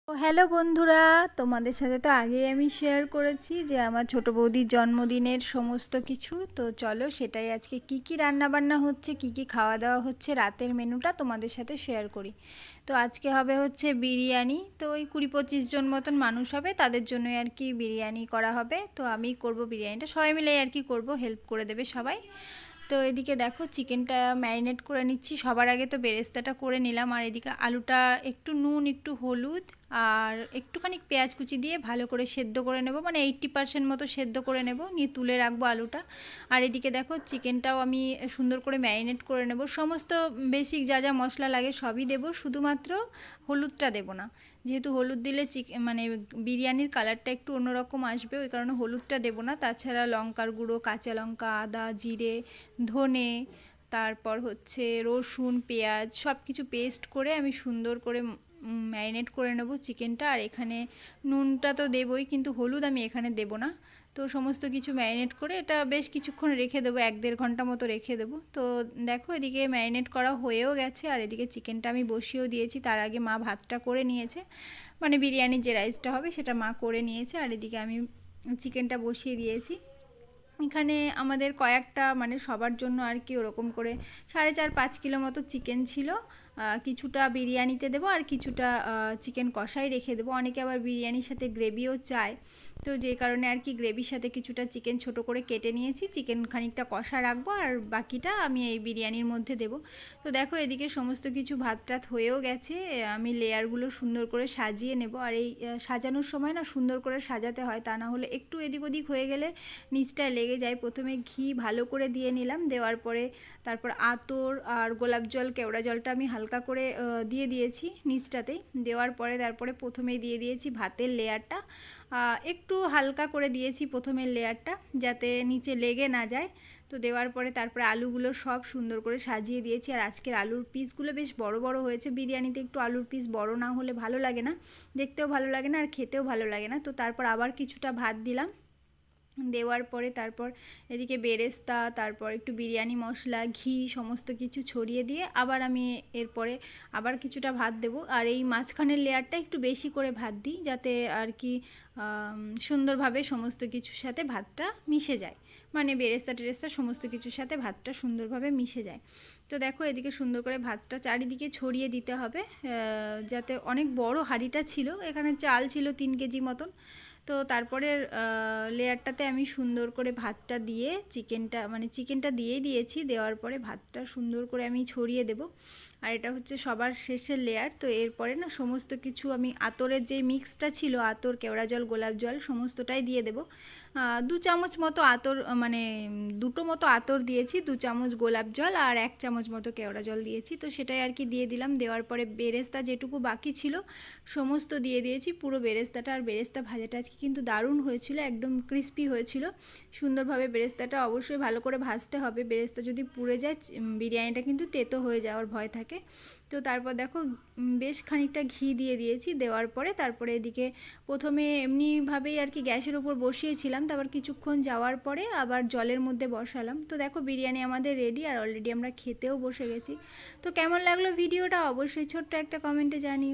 তো হ্যালো বন্ধুরা, তোমাদের সাথে তো আগেই আমি শেয়ার করেছি যে আমার ছোট বৌদির জন্মদিনের সমস্ত কিছু। তো চলো সেটাই আজকে কি কি রান্না বান্না হচ্ছে, কি কি খাওয়া দাওয়া হচ্ছে, রাতের মেনুটা তোমাদের সাথে শেয়ার করি। তো আজকে হবে হচ্ছে বিরিয়ানি। তো ওই 20-25 জন মতন মানুষ হবে, তাদের জন্যই আর কি বিরিয়ানি করা হবে। তো আমি করব বিরিয়ানিটা, সবাই মিলে আর কি করব, হেল্প করে দেবে সবাই। তো এদিকে দেখো চিকেনটা ম্যারিনেট করে নিচ্ছি। সবার আগে তো বেরেস্তাটা করে নিলাম, আর এদিকে আলুটা একটু নুন, একটু হলুদ আর একটুখানি পেঁয়াজ কুচি দিয়ে ভালো করে সেদ্ধ করে নেব, মানে 80% মতো সেদ্ধ করে নেব, নিয়ে তুলে রাখবো আলুটা। আর এদিকে দেখো চিকেনটাও আমি সুন্দর করে ম্যারিনেট করে নেব। সমস্ত বেসিক যা যা মশলা লাগে সবই দেব, শুধুমাত্র হলুদটা দেব না, যেহেতু হলুদ দিলে মানে বিরিয়ানির কালারটা একটু অন্যরকম আসবে, ওই কারণে হলুদটা দেবো না। তাছাড়া লঙ্কার গুঁড়ো, কাঁচা লঙ্কা, আদা, জিরে, ধনে, তারপর হচ্ছে রসুন, পেঁয়াজ সব কিছু পেস্ট করে আমি সুন্দর করে ম্যারিনেট করে নেব চিকেনটা। আর এখানে নুনটা তো দেবই, কিন্তু হলুদ আমি এখানে দেব না। তো সমস্ত কিছু ম্যারিনেট করে এটা বেশ কিছুক্ষণ রেখে দেবো, 1-1.5 ঘন্টা মতো রেখে দেবো। তো দেখো এদিকে ম্যারিনেট করা হয়েও গেছে, আর এদিকে চিকেনটা আমি বসিয়েও দিয়েছি। তার আগে মা ভাতটা করে নিয়েছে, মানে বিরিয়ানির যে রাইসটা হবে সেটা মা করে নিয়েছে। আর এদিকে আমি চিকেনটা বসিয়ে দিয়েছি। এখানে আমাদের কয়েকটা, মানে সবার জন্য আর কি ওরকম করে 4.5-5 কিলো মতো চিকেন ছিল। কিছুটা বিরিয়ানিতে দেবো আর কিছুটা চিকেন কষাই রেখে দেবো। অনেকে আবার বিরিয়ানির সাথে গ্রেভিও চায়, তো যে কারণে আর কি গ্রেভির সাথে কিছুটা চিকেন ছোট করে কেটে নিয়েছি। চিকেন খানিকটা কষা রাখবো আর বাকিটা আমি এই বিরিয়ানির মধ্যে দেবো। তো দেখো এদিকে সমস্ত কিছু ভাত টাত হয়েও গেছে, আমি লেয়ারগুলো সুন্দর করে সাজিয়ে নেব। আর এই সাজানোর সময় না সুন্দর করে সাজাতে হয়, তা না হলে একটু এদিক ওদিক হয়ে গেলে নিচটায় লেগে যায়। প্রথমে ঘি ভালো করে দিয়ে নিলাম, দেওয়ার পরে তারপর আতর আর গোলাপ জল, কেওড়া জলটা আমি হালকা করে দিয়ে দিয়েছি নিচটাতেই। দেওয়ার পরে তারপরে প্রথমেই দিয়ে দিয়েছি ভাতের লেয়ারটা, একটু হালকা করে দিয়েছি প্রথমের লেয়ারটা যাতে নিচে লেগে না যায়। তো দেওয়ার পরে তারপরে আলুগুলো সব সুন্দর করে সাজিয়ে দিয়েছি। আর আজকের আলুর পিসগুলো বেশ বড় বড় হয়েছে। বিরিয়ানিতে একটু আলুর পিস বড় না হলে ভালো লাগে না, দেখতেও ভালো লাগে না আর খেতেও ভালো লাগে না। তো তারপর আবার কিছুটা ভাত দিলাম, দেওয়ার পরে তারপর এদিকে বেরেস্তা, তারপর একটু বিরিয়ানি মশলা, ঘি সমস্ত কিছু ছড়িয়ে দিয়ে আবার আমি এরপরে আবার কিছুটা ভাত দেব। আর এই মাঝখানের লেয়ারটা একটু বেশি করে ভাত দিই, যাতে আর কি সুন্দরভাবে সমস্ত কিছুর সাথে ভাতটা মিশে যায়, মানে বেরেস্তা টেরেস্তা সমস্ত কিছুর সাথে ভাতটা সুন্দরভাবে মিশে যায়। তো দেখো এদিকে সুন্দর করে ভাতটা চারিদিকে ছড়িয়ে দিতে হবে, যাতে অনেক বড় হাঁড়িটা ছিল, এখানে চাল ছিল 3 কেজি মতন। তো তারপরের লেয়ারটাতে আমি সুন্দর করে ভাতটা দিয়ে চিকেনটা দিয়েই দিয়েছি। দেওয়ার পরে ভাতটা সুন্দর করে আমি ছড়িয়ে দেব। আর এটা হচ্ছে সবার শেষের লেয়ার। তো এরপরে না সমস্ত কিছু আমি আতরের যে মিক্সটা ছিল, আতর, কেওড়া জল, গোলাপ জল সমস্তটাই দিয়ে দেব। 2 চামচ মতো আতর, মানে 2টো মতো আতর দিয়েছি, 2 চামচ গোলাপ জল আর 1 চামচ মতো কেওড়া জল দিয়েছি। তো সেটাই আর কি দিয়ে দিলাম। দেওয়ার পরে বেরেস্তা যেটুকু বাকি ছিল সমস্ত দিয়ে দিয়েছি, পুরো বেরেস্তাটা। আর বেরেস্তা ভাজাটা আজকে কিন্তু দারুণ হয়েছিল, একদম ক্রিস্পি হয়েছিল সুন্দরভাবে। বেরেস্তাটা অবশ্যই ভালো করে ভাজতে হবে, বেরেস্তা যদি পুড়ে যায় বিরিয়ানিটা কিন্তু তেতো হয়ে যাওয়ার ভয় থাকে। তো তারপর দেখো বেশ খানিকটা ঘি দিয়ে দিয়েছি। দেওয়ার পরে তারপরে এদিকে প্রথমে এমনিভাবেই আর কি গ্যাসের ওপর বসিয়েছিলাম, তারপর কিছুক্ষণ যাওয়ার পরে আবার জলের মধ্যে বসালাম। তো দেখো বিরিয়ানি আমাদের রেডি, আর অলরেডি আমরা খেতেও বসে গেছি। তো কেমন লাগলো ভিডিওটা অবশ্যই ছোট্ট একটা কমেন্টে জানিও।